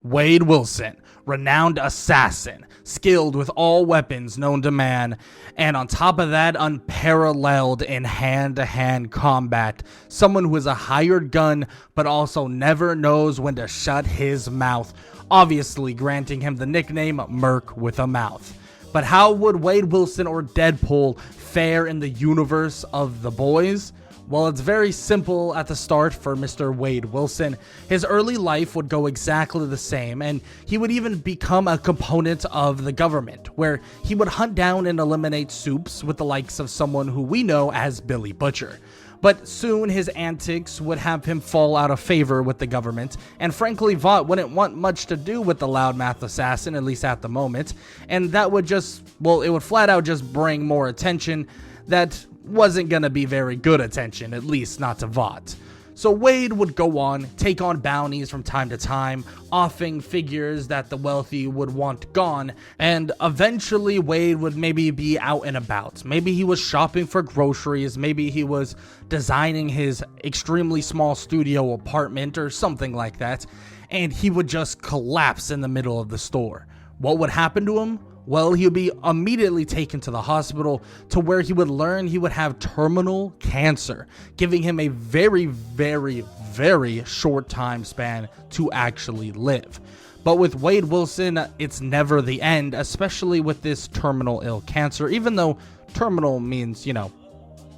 Wade Wilson, renowned assassin, skilled with all weapons known to man, and on top of that, unparalleled in hand-to-hand combat. Someone who is a hired gun, but also never knows when to shut his mouth, obviously granting him the nickname Merc with a Mouth. But how would Wade Wilson or Deadpool fare in the universe of The Boys? Well, it's very simple at the start for Mr. Wade Wilson. His early life would go exactly the same, and he would even become a component of the government, where he would hunt down and eliminate soups with the likes of someone who we know as Billy Butcher. But soon his antics would have him fall out of favor with the government, and frankly Vought wouldn't want much to do with the loudmouth assassin, at least at the moment, and that would it would flat out just bring more attention that wasn't gonna be very good attention, at least not to Vought. So Wade would go on, take on bounties from time to time, offering figures that the wealthy would want gone, and eventually Wade would maybe be out and about. Maybe he was shopping for groceries, maybe he was designing his extremely small studio apartment or something like that, and he would just collapse in the middle of the store. What would happen to him? Well, he would be immediately taken to the hospital, to where he would learn he would have terminal cancer, giving him a very, very, very short time span to actually live. But with Wade Wilson, it's never the end, especially with this terminal ill cancer, even though terminal means,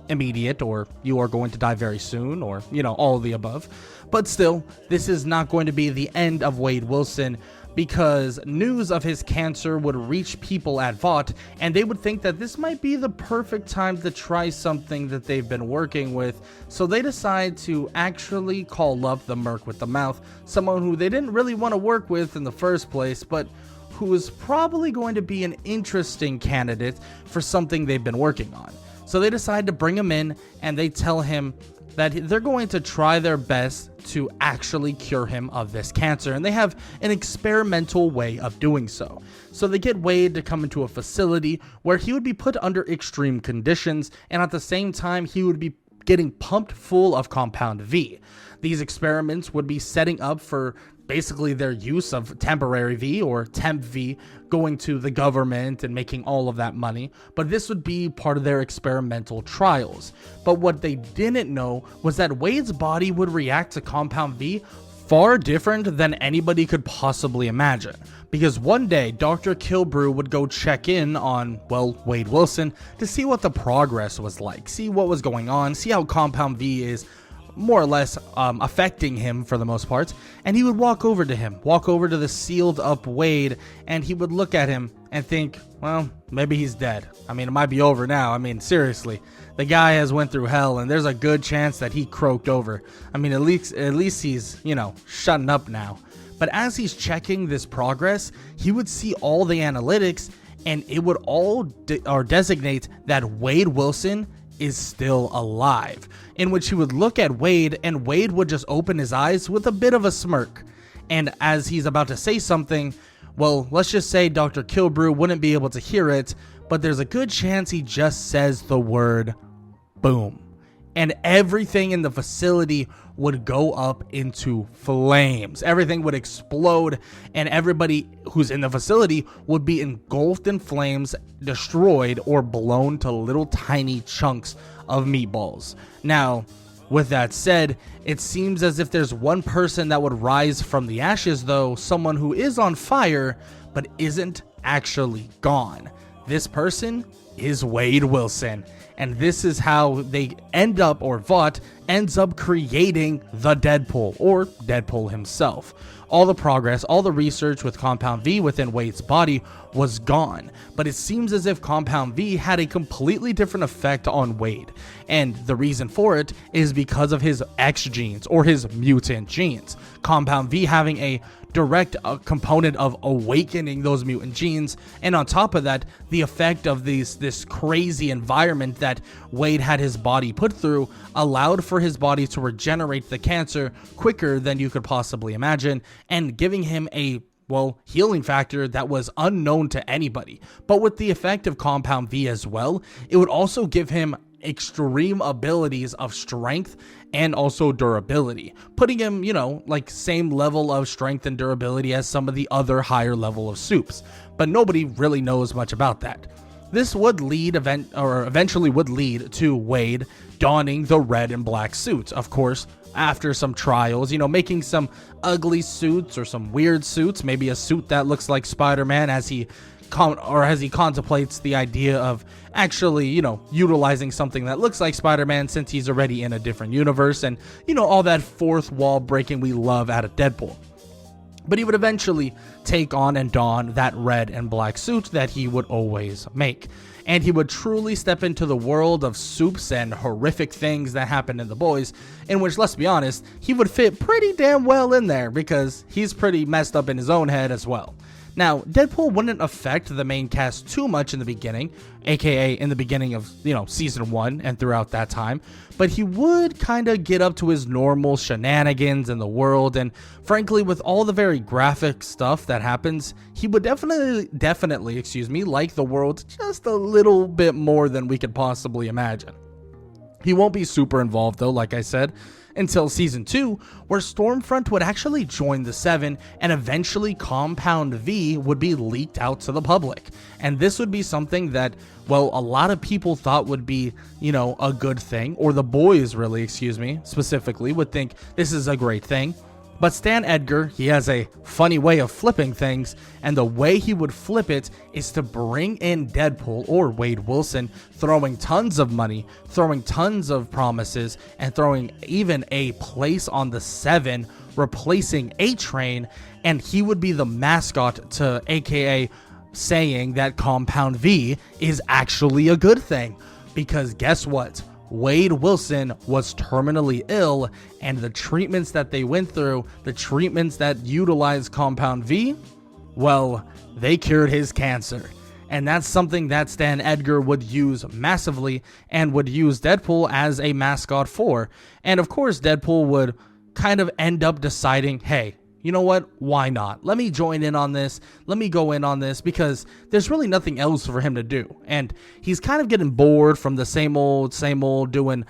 immediate, or you are going to die very soon, or, all of the above. But still, this is not going to be the end of Wade Wilson, because news of his cancer would reach people at Vought, and they would think that this might be the perfect time to try something that they've been working with, so they decide to actually call up the Merc with the Mouth, someone who they didn't really want to work with in the first place, but who is probably going to be an interesting candidate for something they've been working on. So they decide to bring him in, and they tell him that they're going to try their best to actually cure him of this cancer, and they have an experimental way of doing so. So they get Wade to come into a facility where he would be put under extreme conditions, and at the same time he would be getting pumped full of Compound V. These experiments would be setting up for basically their use of temporary V or temp V going to the government and making all of that money, but this would be part of their experimental trials. But what they didn't know was that Wade's body would react to Compound V far different than anybody could possibly imagine. Because one day, Dr. Kilbrew would go check in on, Wade Wilson to see what the progress was like, see what was going on, see how Compound V is more or less affecting him for the most part, and he would walk over to the sealed up Wade, and he would look at him and think, well, maybe he's dead. I mean, it might be over now. I mean, seriously, the guy has went through hell, and there's a good chance that he croaked over. I mean, at least he's, shutting up now. But as he's checking this progress, he would see all the analytics, and it would all designate that Wade Wilson is still alive, in which he would look at Wade, and Wade would just open his eyes with a bit of a smirk. And as he's about to say something, let's just say Dr. Kilbrew wouldn't be able to hear it, but there's a good chance he just says the word boom, and everything in the facility would go up into flames. Everything would explode, and everybody who's in the facility would be engulfed in flames, destroyed, or blown to little tiny chunks of meatballs. Now, with that said, it seems as if there's one person that would rise from the ashes, though, someone who is on fire, but isn't actually gone. This person is Wade Wilson. And this is how they end up, or Vought ends up creating the Deadpool, or Deadpool himself. All the progress, all the research with Compound V within Wade's body was gone, but it seems as if Compound V had a completely different effect on Wade, and the reason for it is because of his X genes, or his mutant genes. Compound V having a direct component of awakening those mutant genes, and on top of that, the effect of this crazy environment that Wade had his body put through allowed for his body to regenerate the cancer quicker than you could possibly imagine, and giving him a healing factor that was unknown to anybody. But with the effect of Compound V as well, it would also give him extreme abilities of strength and also durability, putting him, like same level of strength and durability as some of the other higher level of supes. But nobody really knows much about that. This would eventually would lead to Wade donning the red and black suits, of course, after some trials, making some ugly suits or some weird suits, maybe a suit that looks like Spider-Man as he contemplates the idea of actually, utilizing something that looks like Spider-Man since he's already in a different universe, and, all that fourth wall breaking we love out of Deadpool. But he would eventually take on and don that red and black suit that he would always make. And he would truly step into the world of supes and horrific things that happen in The Boys, in which, let's be honest, he would fit pretty damn well in there because he's pretty messed up in his own head as well. Now, Deadpool wouldn't affect the main cast too much in the beginning, aka in the beginning of, season 1 and throughout that time, but he would kind of get up to his normal shenanigans in the world, and frankly, with all the very graphic stuff that happens, he would definitely, like the world just a little bit more than we could possibly imagine. He won't be super involved though, like I said, until season 2, where Stormfront would actually join the Seven, and eventually Compound V would be leaked out to the public. And this would be something that, well, a lot of people thought would be, a good thing, or the boys really, specifically would think this is a great thing. But Stan Edgar, he has a funny way of flipping things, and the way he would flip it is to bring in Deadpool, or Wade Wilson, throwing tons of money, throwing tons of promises, and throwing even a place on the Seven, replacing A-Train, and he would be the mascot to AKA saying that Compound V is actually a good thing. Because guess what? Wade Wilson was terminally ill, and the treatments that they went through, the treatments that utilized Compound V, well, they cured his cancer. And that's something that Stan Edgar would use massively and would use Deadpool as a mascot for. And of course, Deadpool would kind of end up deciding, hey, you know what? Why not? Let me join in on this. Let me go in on this because there's really nothing else for him to do. And he's kind of getting bored from the same old doing,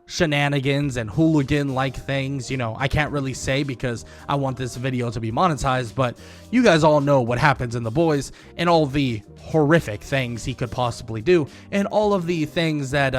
shenanigans and hooligan-like things. I can't really say because I want this video to be monetized, but you guys all know what happens in The Boys and all the horrific things he could possibly do and all of the things that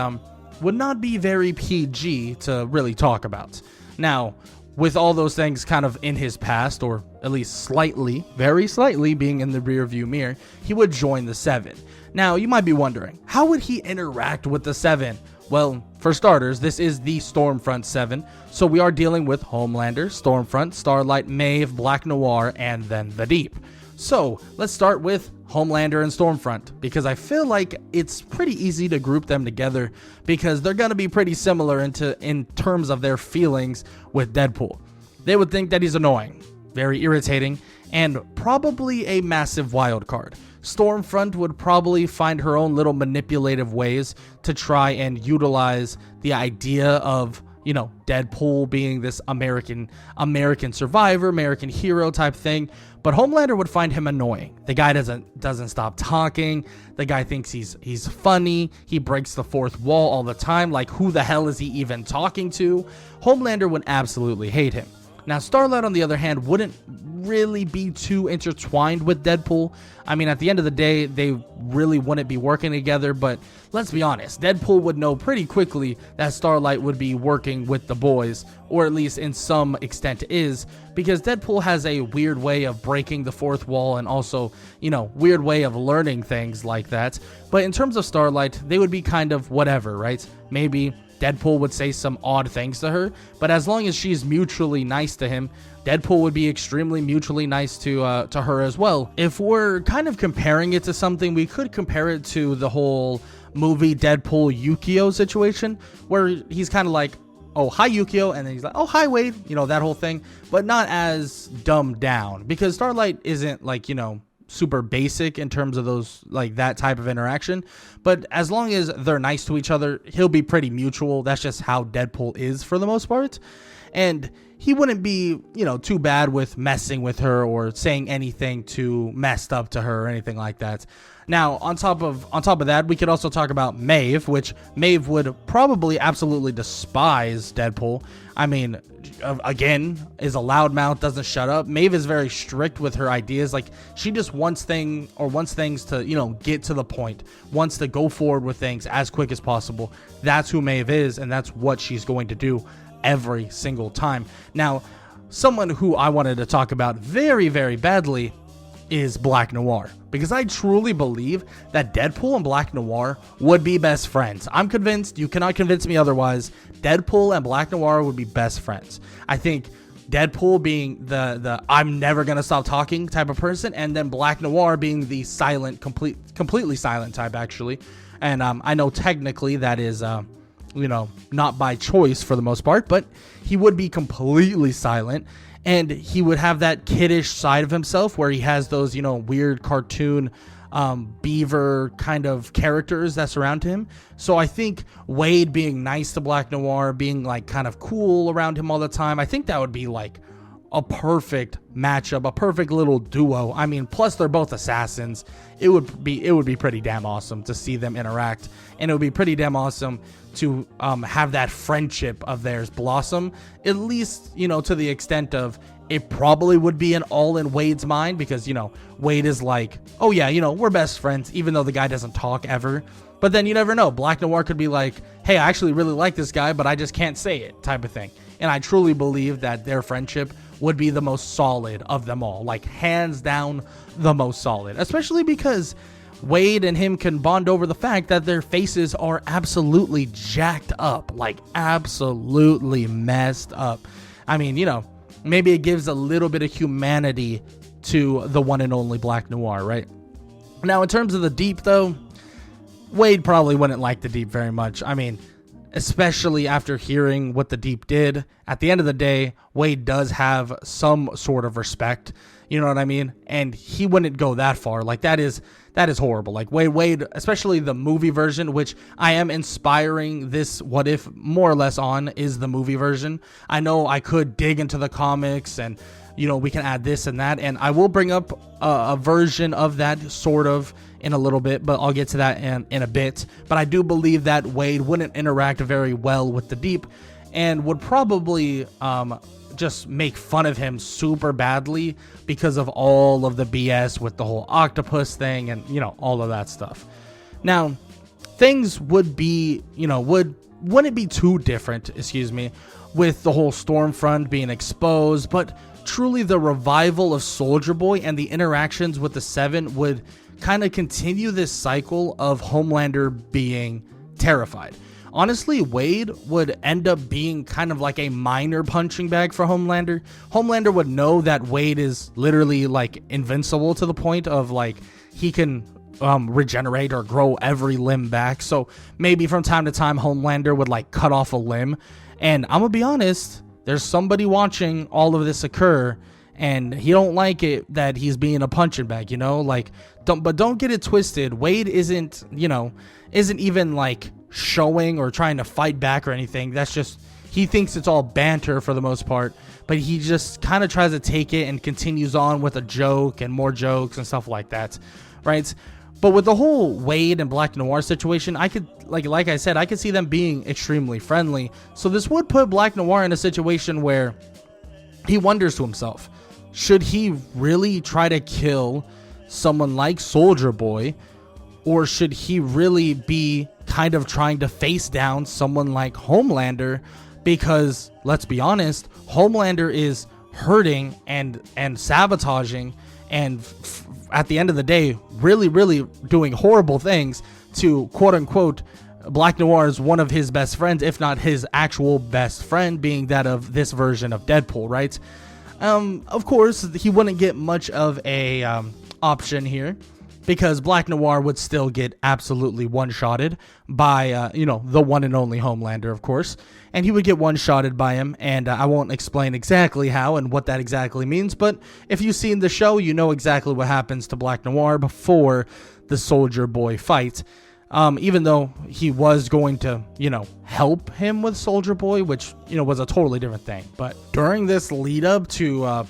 would not be very PG to really talk about. Now, with all those things kind of in his past, or at least slightly, very slightly being in the rearview mirror, he would join the Seven. Now, you might be wondering, how would he interact with the Seven? Well, for starters, this is the Stormfront Seven, so we are dealing with Homelander, Stormfront, Starlight, Maeve, Black Noir, and then the Deep. So, let's start with Homelander and Stormfront, because I feel like it's pretty easy to group them together because they're going to be pretty similar in terms of their feelings with Deadpool. They would think that he's annoying, very irritating, and probably a massive wild card. Stormfront would probably find her own little manipulative ways to try and utilize the idea of, Deadpool being this American survivor, American hero type thing. But Homelander would find him annoying. The guy doesn't stop talking. The guy thinks he's funny. He breaks the fourth wall all the time. Like, who the hell is he even talking to? Homelander would absolutely hate him. Now, Starlight, on the other hand, wouldn't really be too intertwined with Deadpool. I mean, at the end of the day, they really wouldn't be working together, but let's be honest, Deadpool would know pretty quickly that Starlight would be working with the boys, or at least in some extent is, because Deadpool has a weird way of breaking the fourth wall and also, weird way of learning things like that. But in terms of Starlight, they would be kind of whatever, right? Maybe Deadpool would say some odd things to her, but as long as she's mutually nice to him, Deadpool would be extremely mutually nice to her as well. If we're kind of comparing it to something, we could compare it to the whole movie Deadpool Yukio situation, where he's kind of like, oh, hi Yukio, and then he's like, oh, hi Wade, that whole thing, but not as dumbed down, because Starlight isn't like, super basic in terms of those, like, that type of interaction, but as long as they're nice to each other, he'll be pretty mutual. That's just how Deadpool is for the most part. And he wouldn't be, too bad with messing with her or saying anything too messed up to her or anything like that. Now, on top of that, we could also talk about Maeve, which Maeve would probably absolutely despise Deadpool. I mean, again, is a loudmouth, doesn't shut up. Maeve is very strict with her ideas. Like, she just wants things to, get to the point, wants to go forward with things as quick as possible. That's who Maeve is, and that's what she's going to do every single time. Now, someone who I wanted to talk about very, very badly is Black Noir, because I truly believe that Deadpool and Black Noir would be best friends. I'm convinced, you cannot convince me otherwise. Deadpool and Black Noir would be best friends. I think Deadpool being the I'm never gonna stop talking type of person, and then Black Noir being the silent, completely silent type, actually. And I know technically that is not by choice for the most part, but he would be completely silent. And he would have that kiddish side of himself where he has those, weird cartoon beaver kind of characters that surround him. So I think Wade being nice to Black Noir, being like kind of cool around him all the time, I think that would be like a perfect matchup, a perfect little duo. I mean, plus they're both assassins. It would be pretty damn awesome to see them interact, and it would be pretty damn awesome to have that friendship of theirs blossom, at least, to the extent of it probably would be an all in Wade's mind, because, Wade is like, oh yeah, we're best friends, even though the guy doesn't talk ever. But then you never know. Black Noir could be like, hey, I actually really like this guy, but I just can't say it, type of thing. And I truly believe that their friendship would be the most solid of them all, like hands down the most solid, especially because Wade and him can bond over the fact that their faces are absolutely jacked up, like absolutely messed up. I mean, maybe it gives a little bit of humanity to the one and only Black Noir, right? Now, in terms of the Deep, though, Wade probably wouldn't like the Deep very much. I mean, especially after hearing what the Deep did. At the end of the day, Wade does have some sort of respect, you know what I mean? And he wouldn't go that far. Like, that is horrible. Like, Wade, especially the movie version, which I am inspiring this What If more or less on, is the movie version. I know I could dig into the comics and, we can add this and that, and I will bring up a version of that sort of in a little bit, but I'll get to that in a bit. But I do believe that Wade wouldn't interact very well with the Deep, and would probably just make fun of him super badly because of all of the BS with the whole octopus thing and, all of that stuff. Now, things would be, wouldn't be too different, with the whole Stormfront being exposed, but truly the revival of Soldier Boy and the interactions with the Seven would kind of continue this cycle of Homelander being terrified. Honestly, Wade would end up being kind of like a minor punching bag for Homelander. Homelander would know that Wade is literally like invincible to the point of like he can regenerate or grow every limb back. So maybe from time to time Homelander would like cut off a limb. And I'm gonna be honest, there's somebody watching all of this occur, and he don't like it that he's being a punching bag, don't get it twisted. Wade isn't even like showing or trying to fight back or anything. That's just, he thinks it's all banter for the most part, but he just kind of tries to take it and continues on with a joke and more jokes and stuff like that, right? But with the whole Wade and Black Noir situation, I could, like I said, I could see them being extremely friendly. So this would put Black Noir in a situation where he wonders to himself, should he really try to kill someone like Soldier Boy, or should he really be kind of trying to face down someone like Homelander? Because let's be honest, Homelander is hurting and sabotaging and at the end of the day really doing horrible things to quote unquote Black Noir's one of his best friends, if not his actual best friend, being that of this version of Deadpool, right? Of course he wouldn't get much of a option here, because Black Noir would still get absolutely one-shotted by, the one and only Homelander, of course. And he would get one-shotted by him, and I won't explain exactly how and what that exactly means, but if you've seen the show, you know exactly what happens to Black Noir before the Soldier Boy fight. even though he was going to, help him with Soldier Boy, which, was a totally different thing. But during this lead up to,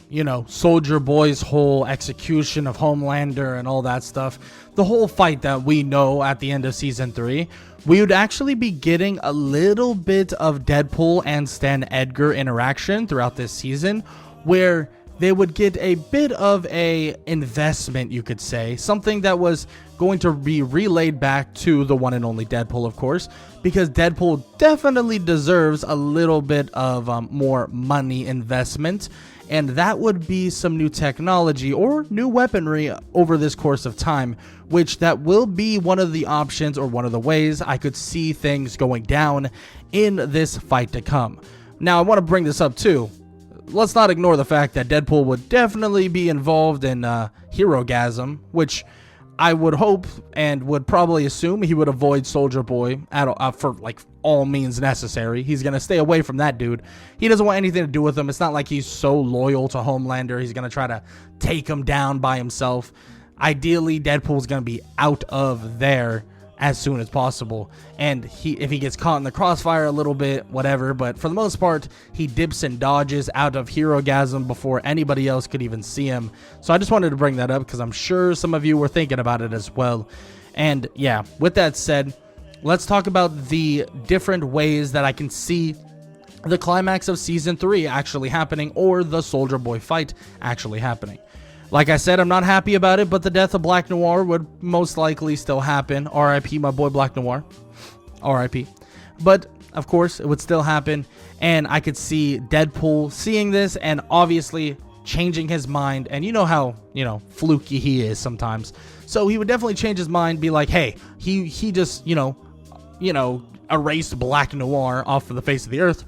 Soldier Boy's whole execution of Homelander and all that stuff, the whole fight that we know at the end of season 3, we would actually be getting a little bit of Deadpool and Stan Edgar interaction throughout this season, where they would get a bit of a investment, you could say, something that was going to be relayed back to the one and only Deadpool, of course, because Deadpool definitely deserves a little bit of more money investment, and that would be some new technology or new weaponry over this course of time, which that will be one of the options or one of the ways I could see things going down in this fight to come. Now, I want to bring this up too. Let's not ignore the fact that Deadpool would definitely be involved in Herogasm, which I would hope and would probably assume he would avoid Soldier Boy for like all means necessary. He's going to stay away from that dude. He doesn't want anything to do with him. It's not like he's so loyal to Homelander. He's going to try to take him down by himself. Ideally, Deadpool's going to be out of there as soon as possible, and if he gets caught in the crossfire a little bit, whatever, but for the most part, he dips and dodges out of Herogasm before anybody else could even see him. So I just wanted to bring that up because I'm sure some of you were thinking about it as well. And yeah, with that said, let's talk about the different ways that I can see the climax of season 3 actually happening, or the Soldier Boy fight actually happening. Like I said, I'm not happy about it, but the death of Black Noir would most likely still happen. R.I.P. my boy Black Noir. R.I.P. But, of course, it would still happen, and I could see Deadpool seeing this and obviously changing his mind, and you know how, fluky he is sometimes. So he would definitely change his mind, be like, hey, he just, erased Black Noir off of the face of the earth,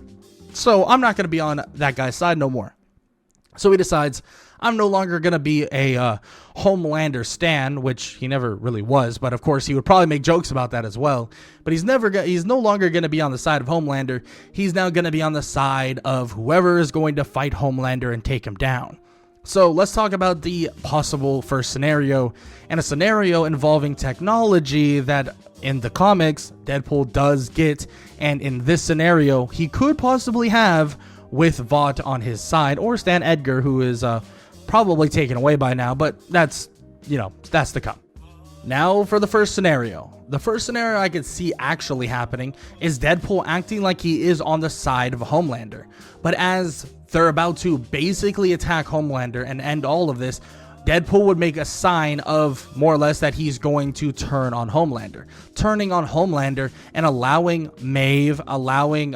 so I'm not going to be on that guy's side no more. So he decides, I'm no longer going to be a Homelander stan, which he never really was, but of course he would probably make jokes about that as well. But he's no longer going to be on the side of Homelander. He's now going to be on the side of whoever is going to fight Homelander and take him down. So let's talk about the possible first scenario, and a scenario involving technology that in the comics Deadpool does get, and in this scenario he could possibly have with Vought on his side, or Stan Edgar, who is probably taken away by now, but that's to come. Now for the first scenario. The first scenario I could see actually happening is Deadpool acting like he is on the side of Homelander. But as they're about to basically attack Homelander and end all of this, Deadpool would make a sign of more or less that he's going to turn on Homelander. Turning on Homelander and allowing Maeve, allowing,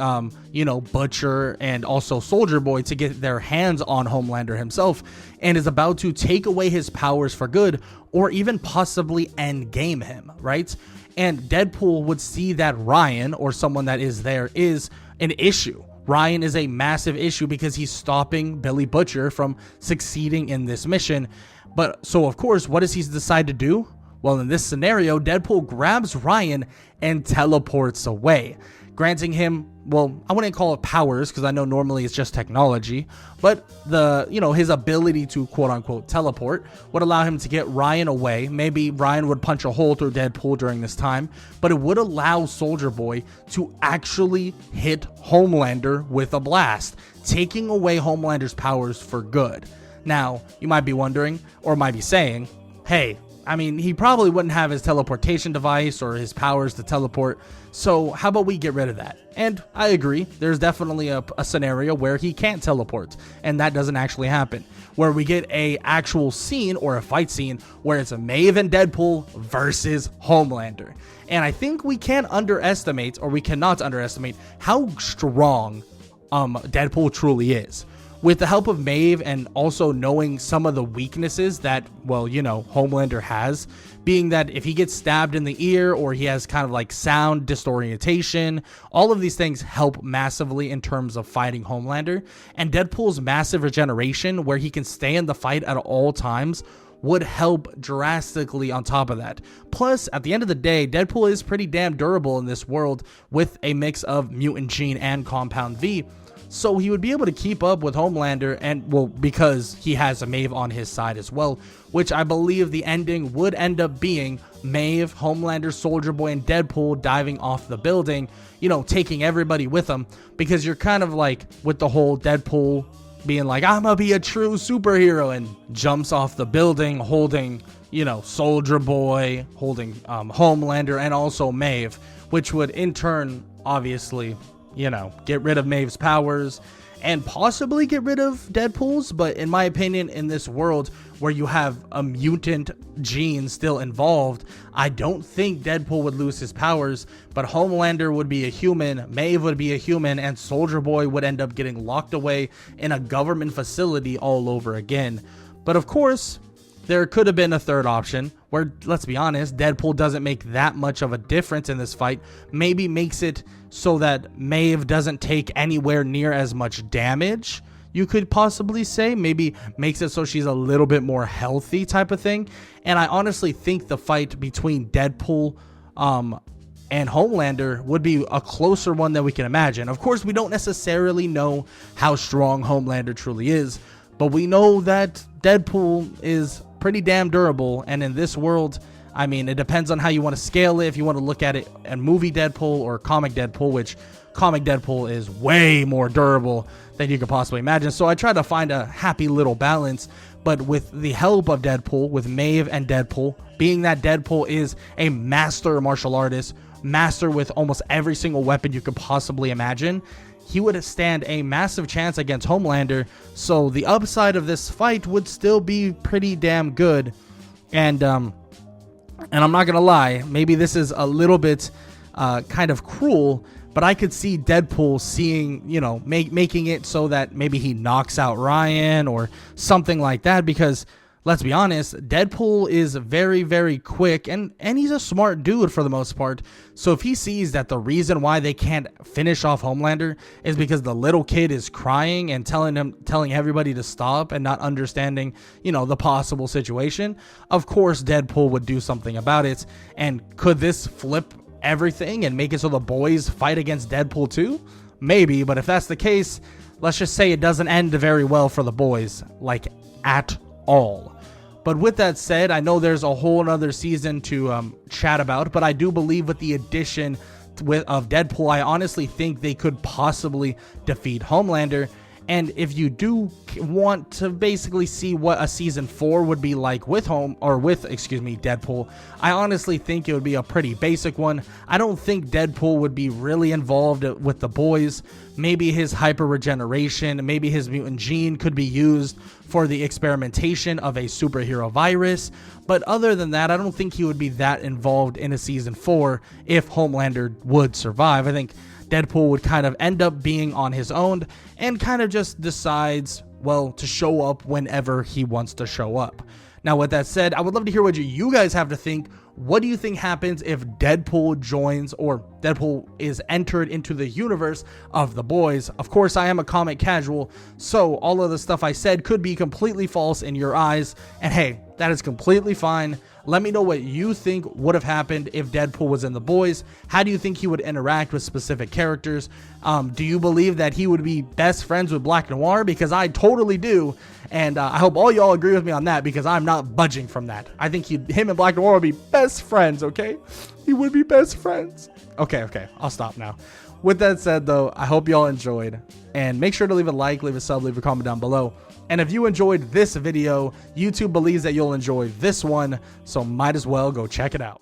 Butcher and also Soldier Boy to get their hands on Homelander himself, and is about to take away his powers for good, or even possibly end game him, right? And Deadpool would see that Ryan, or someone that is there, is an issue. Ryan is a massive issue because he's stopping Billy Butcher from succeeding in this mission. But so of course, what does he decide to do? Well, in this scenario, Deadpool grabs Ryan and teleports away, granting him, well, I wouldn't call it powers because I know normally it's just technology, but his ability to quote unquote teleport would allow him to get Ryan away. Maybe Ryan would punch a hole through Deadpool during this time, but it would allow Soldier Boy to actually hit Homelander with a blast, taking away Homelander's powers for good. Now, you might be wondering, or might be saying, hey, he probably wouldn't have his teleportation device or his powers to teleport, so how about we get rid of that? And I agree, there's definitely a scenario where he can't teleport, and that doesn't actually happen, where we get a actual scene or a fight scene where it's a Maeve and Deadpool versus Homelander. And I think we cannot underestimate how strong Deadpool truly is. With the help of Maeve and also knowing some of the weaknesses that, Homelander has, being that if he gets stabbed in the ear or he has kind of like sound disorientation, all of these things help massively in terms of fighting Homelander. And Deadpool's massive regeneration, where he can stay in the fight at all times, would help drastically on top of that. Plus, at the end of the day, Deadpool is pretty damn durable in this world with a mix of Mutant Gene and Compound V. so he would be able to keep up with Homelander, and well, because he has a Maeve on his side as well, which I believe the ending would end up being Maeve, Homelander, Soldier Boy, and Deadpool diving off the building, you know, taking everybody with them, because you're kind of like with the whole Deadpool being like, I'm gonna be a true superhero, and jumps off the building holding, you know, Soldier Boy, holding Homelander, and also Maeve, which would in turn obviously, you know, get rid of Maeve's powers and possibly get rid of Deadpool's. But in my opinion, in this world where you have a mutant gene still involved, I don't think Deadpool would lose his powers, but Homelander would be a human, Maeve would be a human, and Soldier Boy would end up getting locked away in a government facility all over again. But of course, there could have been a third option where, let's be honest, Deadpool doesn't make that much of a difference in this fight. Maybe makes it so that Maeve doesn't take anywhere near as much damage, you could possibly say. Maybe makes it so she's a little bit more healthy type of thing. And I honestly think the fight between Deadpool and Homelander would be a closer one than we can imagine. Of course, we don't necessarily know how strong Homelander truly is, but we know that Deadpool is pretty damn durable, and in this world, I mean, it depends on how you want to scale it. If you want to look at it and movie Deadpool or comic Deadpool, which comic Deadpool is way more durable than you could possibly imagine. So I try to find a happy little balance, but with the help of Deadpool, with Maeve and Deadpool, being that Deadpool is a master martial artist, master with almost every single weapon you could possibly imagine, he would stand a massive chance against Homelander. So the upside of this fight would still be pretty damn good. And I'm not gonna lie, maybe this is a little bit kind of cruel, but I could see Deadpool seeing, you know, making it so that maybe he knocks out Ryan or something like that, because let's be honest, Deadpool is very, very quick, and he's a smart dude for the most part. So if he sees that the reason why they can't finish off Homelander is because the little kid is crying and telling everybody to stop and not understanding, you know, the possible situation, of course Deadpool would do something about it. And could this flip everything and make it so the boys fight against Deadpool too? Maybe, but if that's the case, let's just say it doesn't end very well for the boys, like at all. But with that said, I know there's a whole other season to chat about, but I do believe with the addition of Deadpool, I honestly think they could possibly defeat Homelander. And if you do want to basically see what a season 4 would be like with Deadpool, I honestly think it would be a pretty basic one. I don't think Deadpool would be really involved with the boys. Maybe his hyper regeneration, maybe his mutant gene could be used for the experimentation of a superhero virus. But other than that, I don't think he would be that involved in a season 4 if Homelander would survive. I think Deadpool would kind of end up being on his own and kind of just decides, well, to show up whenever he wants to show up. Now, with that said, I would love to hear what you guys have to think. What do you think happens if Deadpool joins, or Deadpool is entered into the universe of the boys? Of course, I am a comic casual, so all of the stuff I said could be completely false in your eyes. And hey, that is completely fine. Let me know what you think would have happened if Deadpool was in the boys. How do you think he would interact with specific characters? Do you believe that he would be best friends with Black Noir? Because I totally do. And I hope all y'all agree with me on that, because I'm not budging from that. I think him and Black Noir would be best friends, okay? He would be best friends. Okay, I'll stop now. With that said, though, I hope y'all enjoyed. And make sure to leave a like, leave a sub, leave a comment down below. And if you enjoyed this video, YouTube believes that you'll enjoy this one, so might as well go check it out.